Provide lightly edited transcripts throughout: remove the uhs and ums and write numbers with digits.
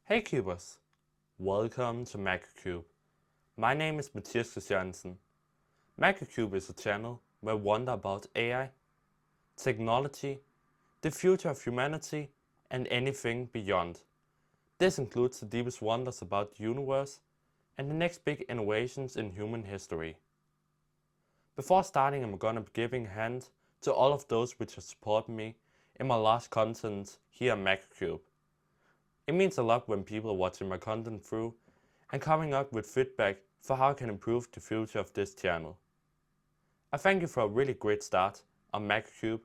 Hey Cubers, welcome to MCROcube. My name is Mathias Christiansen. MCROcube is a channel where we wonder about AI, technology, the future of humanity, and anything beyond. This includes the deepest wonders about the universe and the next big innovations in human history. Before starting, I'm gonna be giving a hand to all of those which have supported me in my last content here at MCROcube. It means a lot when people are watching my content through and coming up with feedback for how I can improve the future of this channel. I thank you for a really great start on MCROcube,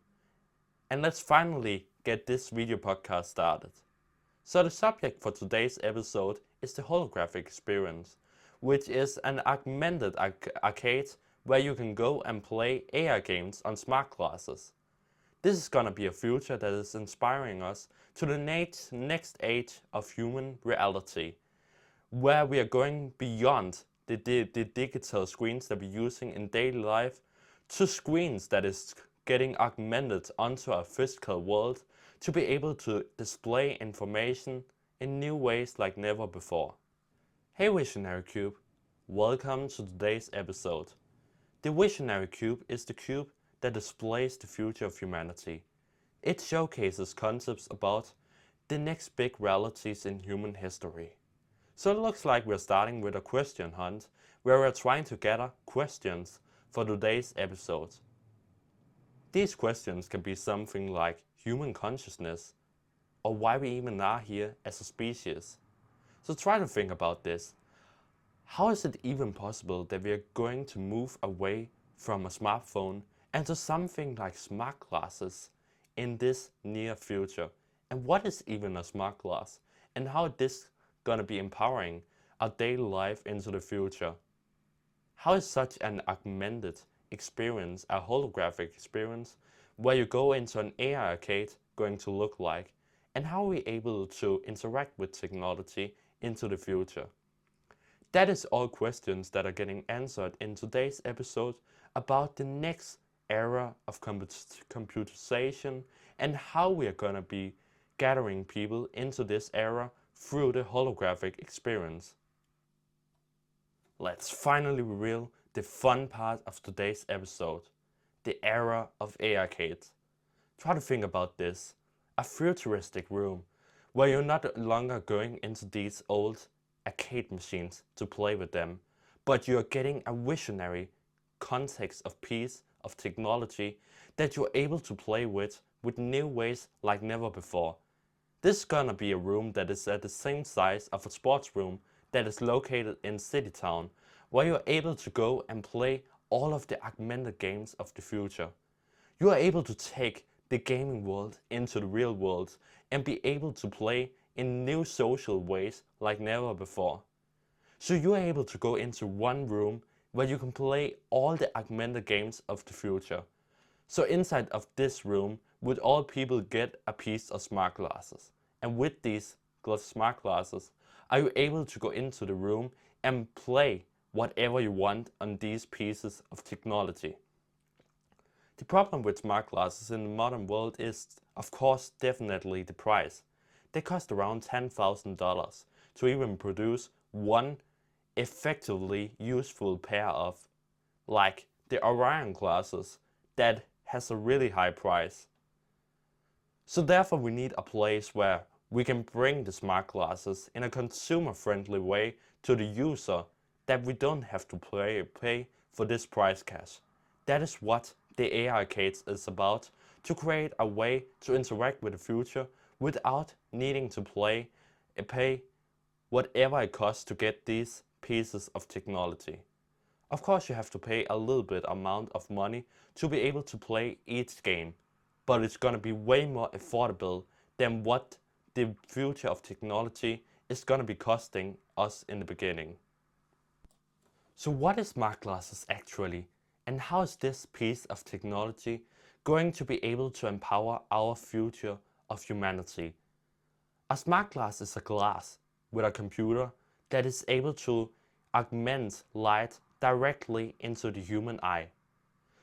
and let's finally get this video podcast started. So the subject for today's episode is the holographic experience, which is an augmented arcade where you can go and play AR games on smart glasses. This is gonna be a future that is inspiring us to the next age of human reality, where we are going beyond the digital screens that we're using in daily life to screens that is getting augmented onto our physical world to be able to display information in new ways like never before. Hey Visionary Cube, welcome to today's episode. The Visionary Cube is the cube that displays the future of humanity. It showcases concepts about the next big realities in human history. So it looks like we're starting with a question hunt where we're trying to gather questions for today's episode. These questions can be something like human consciousness or why we even are here as a species. So try to think about this. How is it even possible that we are going to move away from a smartphone and to something like smart glasses in this near future? And what is even a smart glass? And how this gonna be empowering our daily life into the future? How is such an augmented experience, a holographic experience, where you go into an AR arcade going to look like? And how are we able to interact with technology into the future? That is all questions that are getting answered in today's episode about the next era of computerization and how we are gonna be gathering people into this era through the holographic experience. Let's finally reveal the fun part of today's episode, the era of AR arcades. Try to think about this, a futuristic room where you're not longer going into these old arcade machines to play with them, but you're getting a visionary context of piece of technology that you're able to play with new ways like never before. This is gonna be a room that is at the same size of a sports room that is located in City Town, where you're able to go and play all of the augmented games of the future. You are able to take the gaming world into the real world and be able to play in new social ways like never before. So you are able to go into one room where you can play all the augmented games of the future. So inside of this room would all people get a piece of smart glasses. And with these smart glasses, are you able to go into the room and play whatever you want on these pieces of technology. The problem with smart glasses in the modern world is, of course, definitely the price. They cost around $10,000 to even produce one effectively useful pair of, like the Orion glasses, that has a really high price. So therefore we need a place where we can bring the smart glasses in a consumer-friendly way to the user, that we don't have to pay for this price cash. That is what the AR arcades is about, to create a way to interact with the future without needing to pay whatever it costs to get these pieces of technology. Of course you have to pay a little bit amount of money to be able to play each game, but it's gonna be way more affordable than what the future of technology is gonna be costing us in the beginning. So what is smart glasses actually, and how is this piece of technology going to be able to empower our future of humanity? A smart glass is a glass with a computer that is able to augment light directly into the human eye.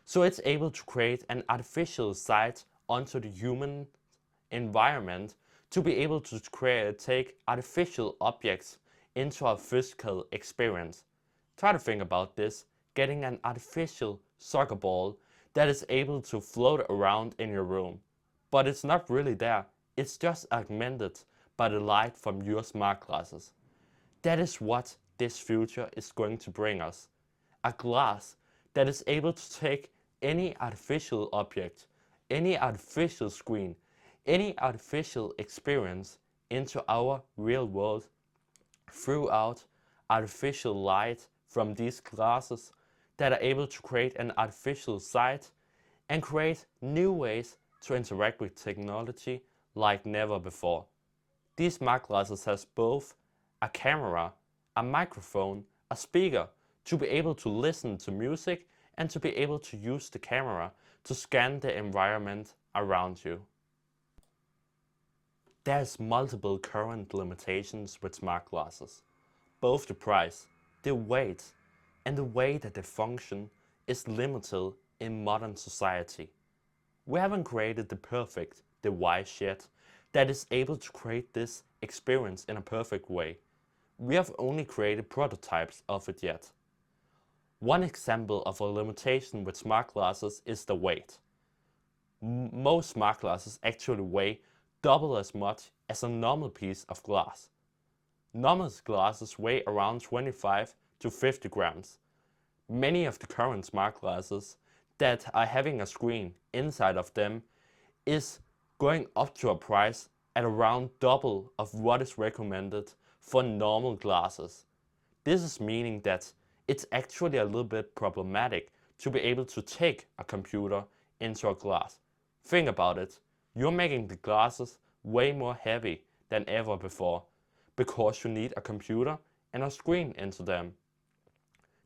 So it's able to create an artificial sight onto the human environment to be able to take artificial objects into our physical experience. Try to think about this, getting an artificial soccer ball that is able to float around in your room. But it's not really there, it's just augmented by the light from your smart glasses. That is what this future is going to bring us. A glass that is able to take any artificial object, any artificial screen, any artificial experience into our real world throughout artificial light from these glasses that are able to create an artificial sight and create new ways to interact with technology like never before. These smart glasses has both a camera, a microphone, a speaker to be able to listen to music and to be able to use the camera to scan the environment around you. There's multiple current limitations with smart glasses. Both the price, the weight, and the way that they function is limited in modern society. We haven't created the perfect device yet that is able to create this experience in a perfect way. We have only created prototypes of it yet. One example of a limitation with smart glasses is the weight. Most smart glasses actually weigh double as much as a normal piece of glass. Normal glasses weigh around 25 to 50 grams. Many of the current smart glasses that are having a screen inside of them is going up to a price at around double of what is recommended for normal glasses. This is meaning that it's actually a little bit problematic to be able to take a computer into a glass. Think about it, you're making the glasses way more heavy than ever before because you need a computer and a screen into them.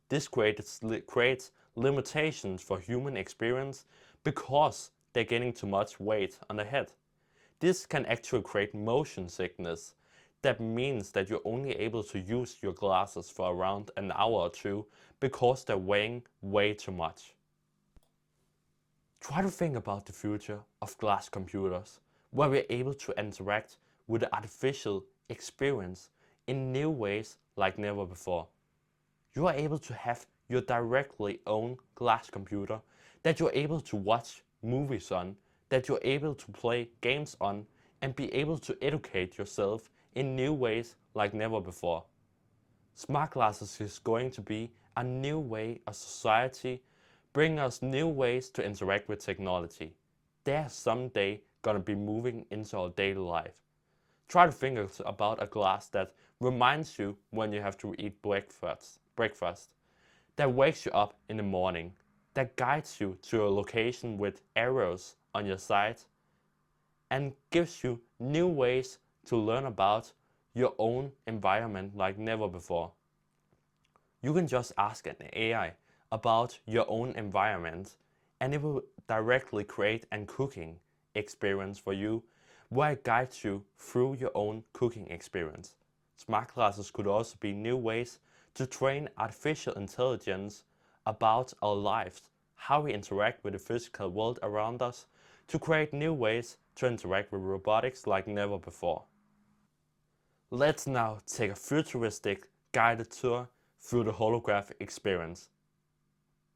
This creates limitations for human experience because they're getting too much weight on the head. This can actually create motion sickness. That means that you're only able to use your glasses for around an hour or two because they're weighing way too much. Try to think about the future of glass computers, where we're able to interact with the artificial experience in new ways like never before. You are able to have your directly own glass computer that you're able to watch movies on, that you're able to play games on, and be able to educate yourself in new ways like never before. Smart glasses is going to be a new way of society, bring us new ways to interact with technology. They're someday gonna be moving into our daily life. Try to think about a glass that reminds you when you have to eat breakfast, that wakes you up in the morning, that guides you to a location with arrows on your side, and gives you new ways to learn about your own environment like never before. You can just ask an AI about your own environment and it will directly create a cooking experience for you where it guides you through your own cooking experience. Smart glasses could also be new ways to train artificial intelligence about our lives, how we interact with the physical world around us, to create new ways to interact with robotics like never before. Let's now take a futuristic guided tour through the holographic experience.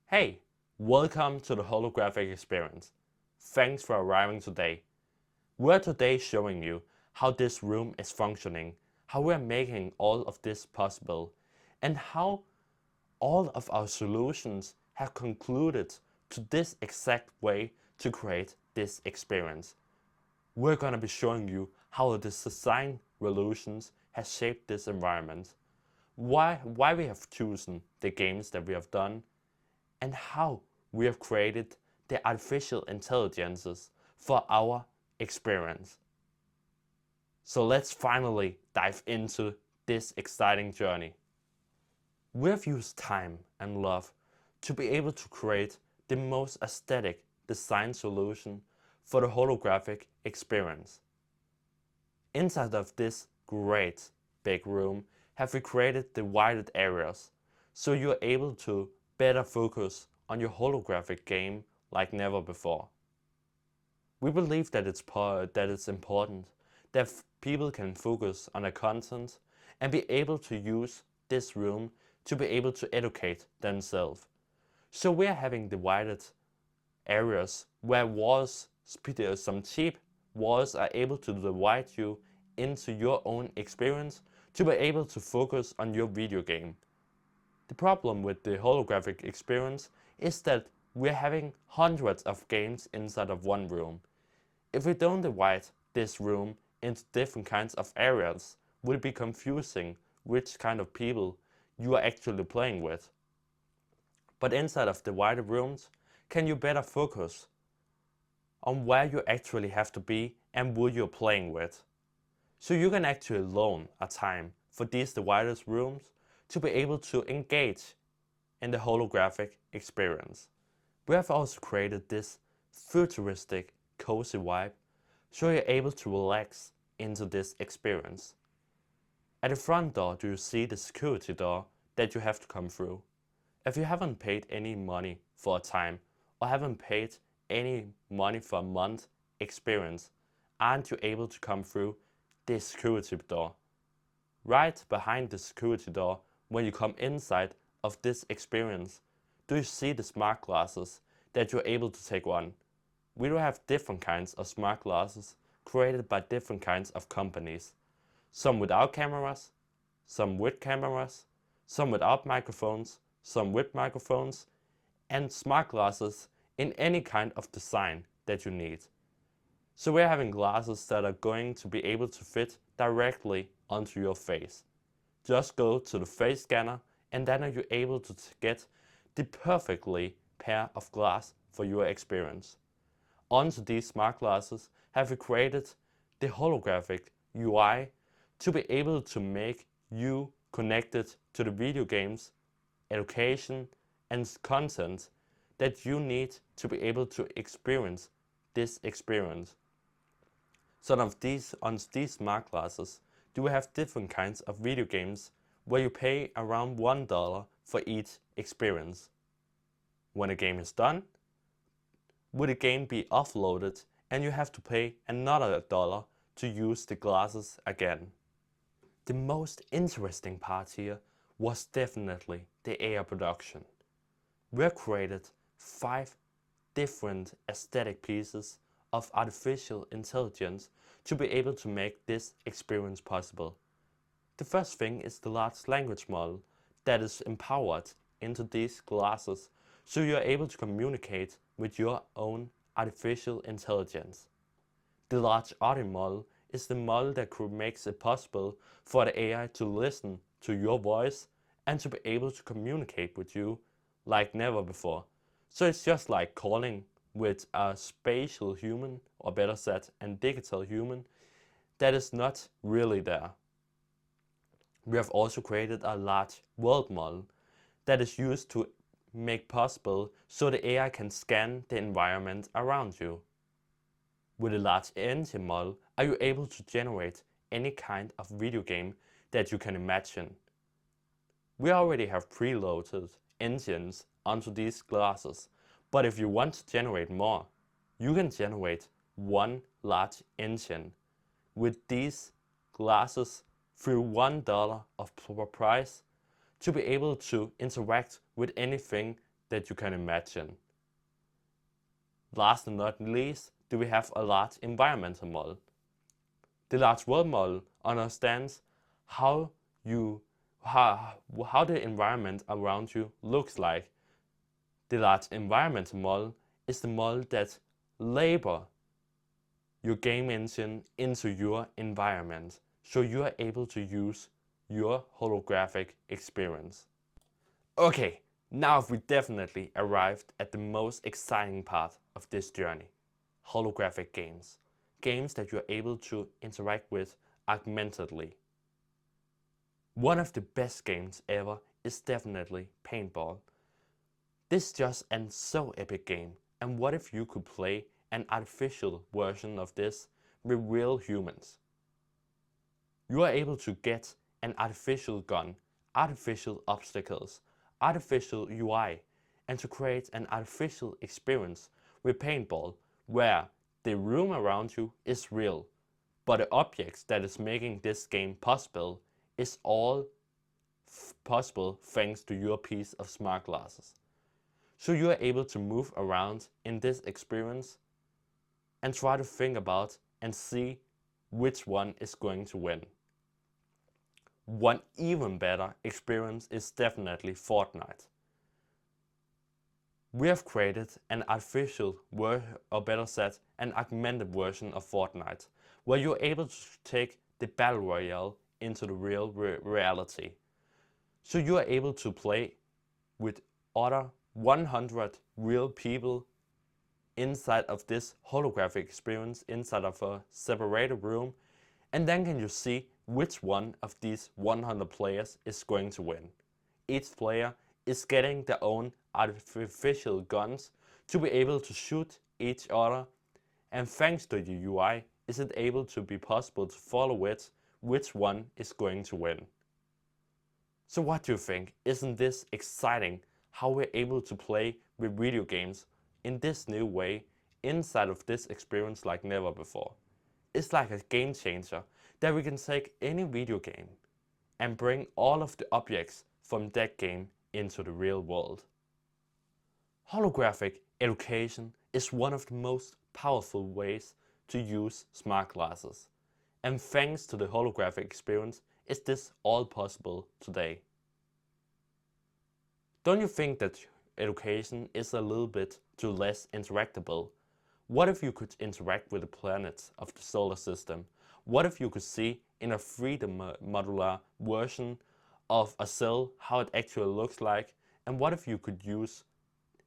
Hey, welcome to the holographic experience. Thanks for arriving today. We're today showing you how this room is functioning, how we're making all of this possible, and how all of our solutions have concluded to this exact way to create this experience. We're going to be showing you how the design revolutions has shaped this environment, why we have chosen the games that we have done, and how we have created the artificial intelligences for our experience. So let's finally dive into this exciting journey. We have used time and love to be able to create the most aesthetic design solution for the holographic experience. Inside of this great big room have we created divided areas so you're able to better focus on your holographic game like never before. We believe that it's important that people can focus on their content and be able to use this room to be able to educate themselves. So we are having divided areas where walls, some cheap walls are able to divide you into your own experience to be able to focus on your video game. The problem with the holographic experience is that we're having hundreds of games inside of one room. If we don't divide this room into different kinds of areas, it will be confusing which kind of people you are actually playing with. But inside of divided rooms, can you better focus on where you actually have to be and who you're playing with. So you can actually loan a time for these divided rooms to be able to engage in the holographic experience. We have also created this futuristic, cozy vibe so you're able to relax into this experience. At the front door, do you see the security door that you have to come through? If you haven't paid any money for a time or haven't paid any money for a month experience, aren't you able to come through this security door? Right behind the security door, when you come inside of this experience, do you see the smart glasses that you're able to take on? We do have different kinds of smart glasses created by different kinds of companies. Some without cameras, some with cameras, some without microphones, some with microphones, and smart glasses in any kind of design that you need. So we're having glasses that are going to be able to fit directly onto your face. Just go to the face scanner and then you're able to get the perfectly pair of glass for your experience. Onto these smart glasses have we created the holographic UI to be able to make you connected to the video games, education and content that you need to be able to experience this experience. So on these smart glasses, do we have different kinds of video games where you pay around $1 for each experience. When a game is done, would the game be offloaded and you have to pay another $1 to use the glasses again. The most interesting part here was definitely the AI production. We created 5 different aesthetic pieces of artificial intelligence to be able to make this experience possible. The first thing is the large language model that is empowered into these glasses so you're able to communicate with your own artificial intelligence. The large audio model is the model that makes it possible for the AI to listen to your voice and to be able to communicate with you like never before. So it's just like calling with a spatial human, or better said, a digital human that is not really there. We have also created a large world model that is used to make possible so the AI can scan the environment around you. With a large engine model, are you able to generate any kind of video game that you can imagine? We already have preloaded engines onto these glasses, but if you want to generate more, you can generate one large engine with these glasses through $1 of price to be able to interact with anything that you can imagine. Last and not least, do we have a large environmental model. The large world model understands how the environment around you looks like. The large environmental model is the model that labels your game engine into your environment, so you are able to use your holographic experience. Okay, now we definitely arrived at the most exciting part of this journey. Holographic games. Games that you are able to interact with augmentedly. One of the best games ever is definitely paintball. This is just an so epic game, and what if you could play an artificial version of this with real humans? You are able to get an artificial gun, artificial obstacles, artificial UI, and to create an artificial experience with paintball where the room around you is real. but the objects that is making this game possible is all possible thanks to your piece of smart glasses. So you are able to move around in this experience and try to think about and see which one is going to win. One even better experience is definitely Fortnite. We have created an artificial, or better said, an augmented version of Fortnite, where you're able to take the Battle Royale into the real reality. So you are able to play with other 100 real people inside of this holographic experience, inside of a separated room, and then can you see which one of these 100 players is going to win. Each player is getting their own artificial guns to be able to shoot each other, and thanks to the UI, is it able to be possible to follow it, which one is going to win. So what do you think? Isn't this exciting how we're able to play with video games in this new way inside of this experience like never before? It's like a game changer that we can take any video game and bring all of the objects from that game into the real world. Holographic education is one of the most powerful ways to use smart glasses, and thanks to the holographic experience is this all possible today. Don't you think that education is a little bit too less interactable? What if you could interact with the planets of the solar system? What if you could see in a 3D modular version of a cell how it actually looks like? And what if you could use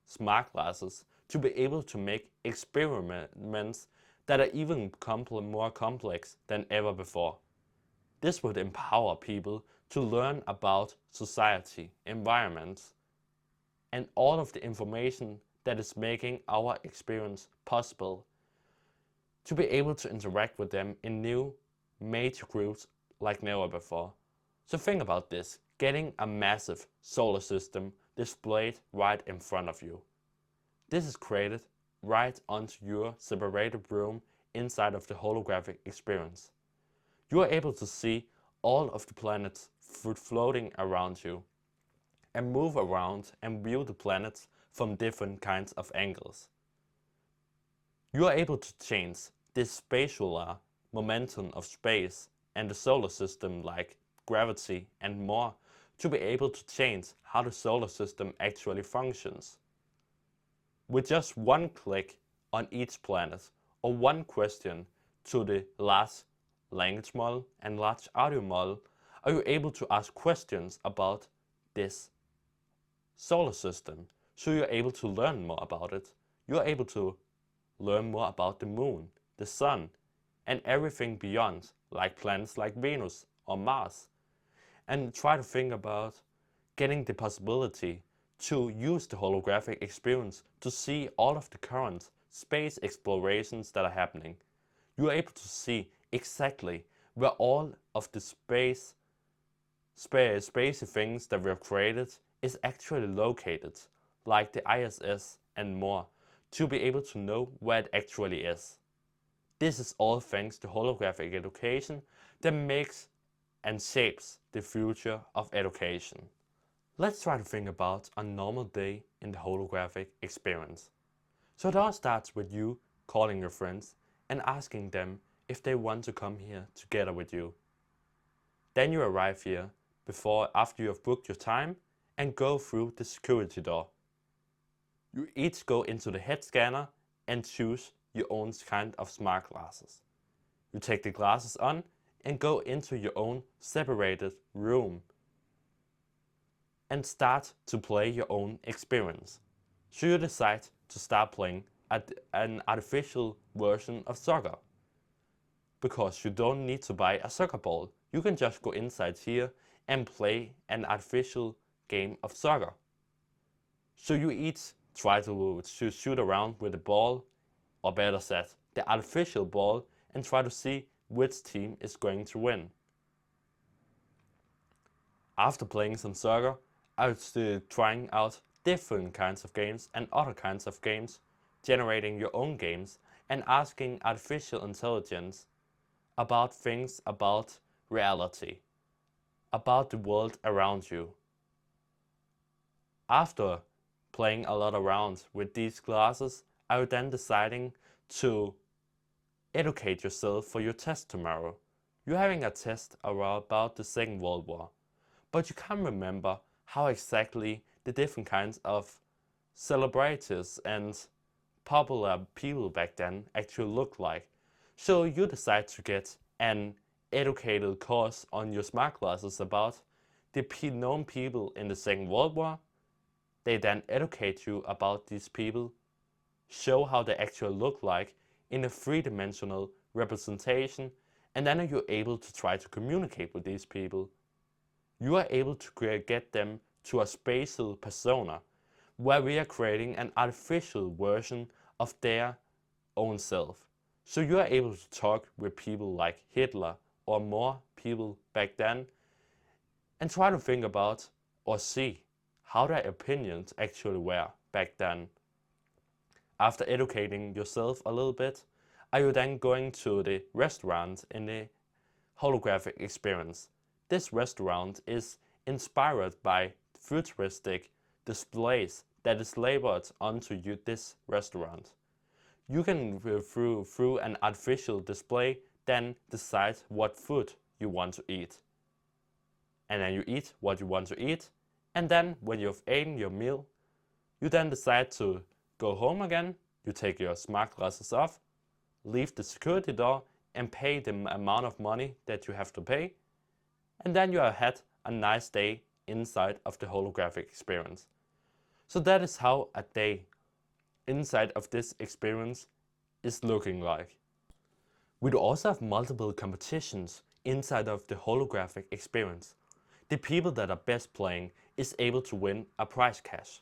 smart glasses to be able to make experiments that are even more complex than ever before? This would empower people to learn about society, environments, and all of the information that is making our experience possible, to be able to interact with them in new major groups like never before. So think about this, getting a massive solar system displayed right in front of you. This is created right onto your separated room inside of the holographic experience. You are able to see all of the planets floating around you and move around and view the planets from different kinds of angles. You are able to change this spatial momentum of space and the solar system like gravity and more to be able to change how the solar system actually functions. With just one click on each planet or one question to the large language model and large audio model, are you able to ask questions about this solar system. So you're able to learn more about it. You're able to learn more about the moon, the sun, and everything beyond, like planets like Venus or Mars. And try to think about getting the possibility to use the holographic experience to see all of the current space explorations that are happening. You are able to see exactly where all of the spacey things that we have created is actually located, like the ISS and more, to be able to know where it actually is. This is all thanks to holographic education that makes and shapes the future of education. Let's try to think about a normal day in the holographic experience. So it all starts with you calling your friends and asking them if they want to come here together with you. Then you arrive here after you have booked your time and go through the security door. You each go into the head scanner and choose your own kind of smart glasses. You take the glasses on and go into your own separated room and start to play your own experience. So you decide to start playing an artificial version of soccer. Because you don't need to buy a soccer ball. You can just go inside here and play an artificial game of soccer. So you each try to shoot around with the ball, or better said, the artificial ball, and try to see which team is going to win. After playing some soccer, I was trying out different kinds of games and other kinds of games, generating your own games and asking artificial intelligence about things about reality, about the world around you. After playing a lot around with these classes, are you then deciding to educate yourself for your test tomorrow? You're having a test about the Second World War, but you can't remember how exactly the different kinds of celebrities and popular people back then actually looked like. So you decide to get an educated course on your smart classes about the known people in the Second World War. They then educate you about these people, show how they actually look like in a three-dimensional representation, and then you're able to try to communicate with these people. You are able to get them to a spatial persona, where we are creating an artificial version of their own self. So you are able to talk with people like Hitler or more people back then and try to think about or see how their opinions actually were back then. After educating yourself a little bit, are you then going to the restaurant in the holographic experience? This restaurant is inspired by futuristic displays that is labeled onto this restaurant. You can, through an artificial display, then decide what food you want to eat. And then you eat what you want to eat, and then when you've eaten your meal, you then decide to go home again, you take your smart glasses off, leave the security door and pay the amount of money that you have to pay, and then you have had a nice day inside of the holographic experience. So that is how a day inside of this experience is looking like. We do also have multiple competitions inside of the holographic experience. The people that are best playing is able to win a prize cash.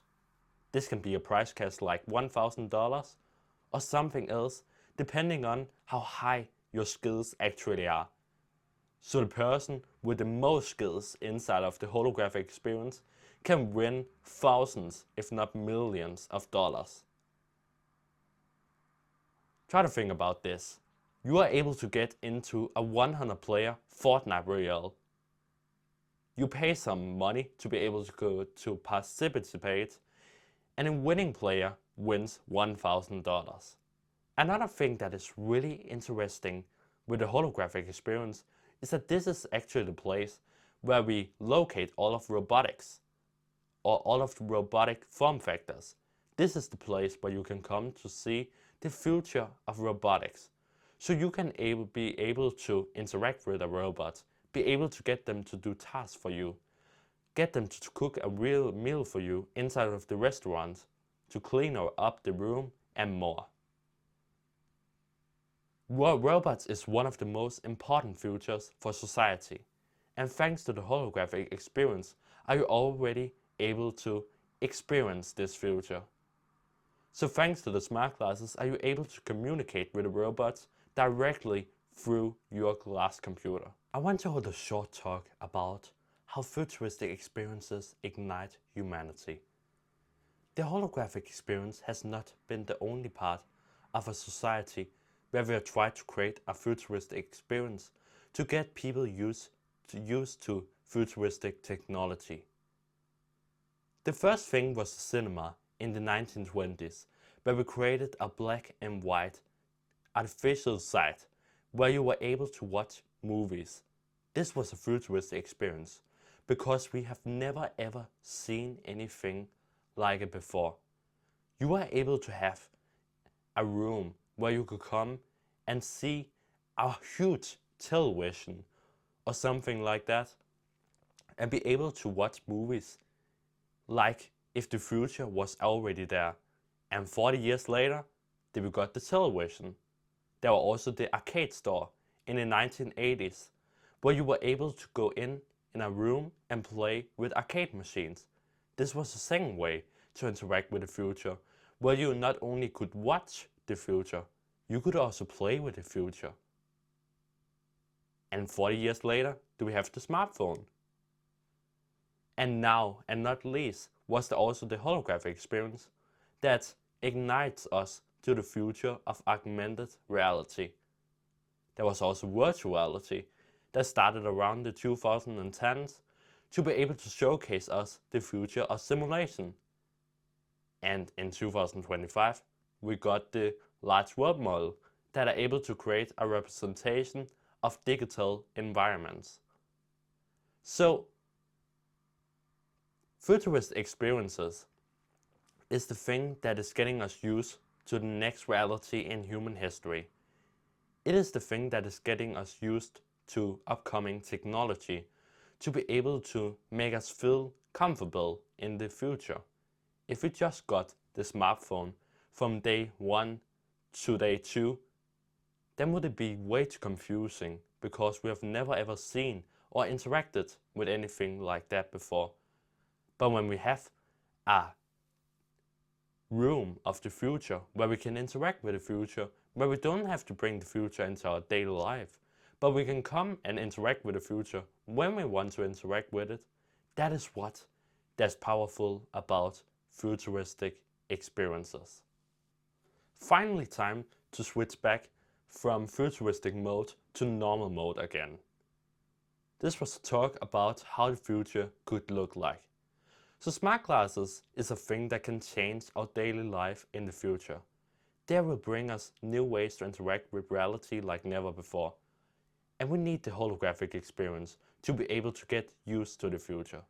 This can be a prize cash like $1,000 or something else, depending on how high your skills actually are. So the person with the most skills inside of the holographic experience can win thousands, if not millions of dollars. Try to think about this. You are able to get into a 100-player Fortnite Royale. You pay some money to be able to go to participate, and a winning player wins $1,000. Another thing that is really interesting with the holographic experience is that this is actually the place where we locate all of robotics or all of the robotic form factors. This is the place where you can come to see the future of robotics. So you can be able to interact with a robot, be able to get them to do tasks for you, get them to cook a real meal for you inside of the restaurant, to clean up the room and more. Robots is one of the most important futures for society, and thanks to the holographic experience, are you already able to experience this future. So thanks to the smart glasses, are you able to communicate with the robots directly through your glass computer. I want to hold a short talk about how futuristic experiences ignite humanity. The holographic experience has not been the only part of a society where we have tried to create a futuristic experience to get people used to futuristic technology. The first thing was the cinema in the 1920s, where we created a black and white artificial site where you were able to watch movies. This was a futuristic experience because we have never ever seen anything like it before. You were able to have a room where you could come and see a huge television or something like that and be able to watch movies like if the future was already there. And 40 years later, we got the television. There were also the arcade store in the 1980s where you were able to go in a room and play with arcade machines. This was the second way to interact with the future, where you not only could watch the future, you could also play with the future. And 40 years later, we have the smartphone. And now, and not least, was there also the holographic experience that ignites us to the future of augmented reality. There was also virtual reality that started around the 2010s to be able to showcase us the future of simulation. And in 2025, we got the large world model that are able to create a representation of digital environments. So, futurist experiences is the thing that is getting us used to the next reality in human history. It is the thing that is getting us used to upcoming technology to be able to make us feel comfortable in the future. If we just got the smartphone from day 1 to day 2, then would it be way too confusing because we have never ever seen or interacted with anything like that before. But when we have a room of the future where we can interact with the future, where we don't have to bring the future into our daily life, but we can come and interact with the future when we want to interact with it, that is that's powerful about futuristic experiences. Finally, time to switch back from futuristic mode to normal mode again. This was a talk about how the future could look like. So smart glasses is a thing that can change our daily life in the future. They will bring us new ways to interact with reality like never before. And we need the holographic experience to be able to get used to the future.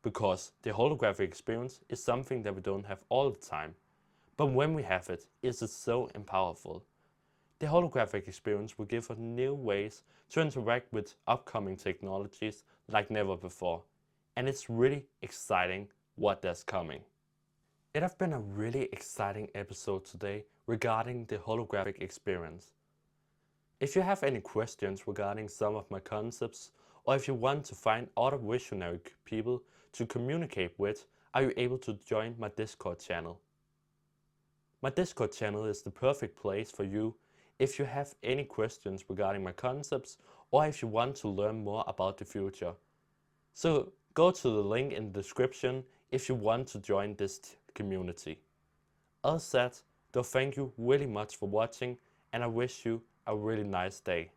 Because the holographic experience is something that we don't have all the time. But when we have it, it's so powerful. The holographic experience will give us new ways to interact with upcoming technologies like never before. And it's really exciting what that's coming. It has been a really exciting episode today regarding the holographic experience. If you have any questions regarding some of my concepts, or if you want to find other visionary people to communicate with, are you able to join my Discord channel? My Discord channel is the perfect place for you if you have any questions regarding my concepts, or if you want to learn more about the future. So go to the link in the description if you want to join this community. Other said, though, thank you really much for watching, and I wish you a really nice day.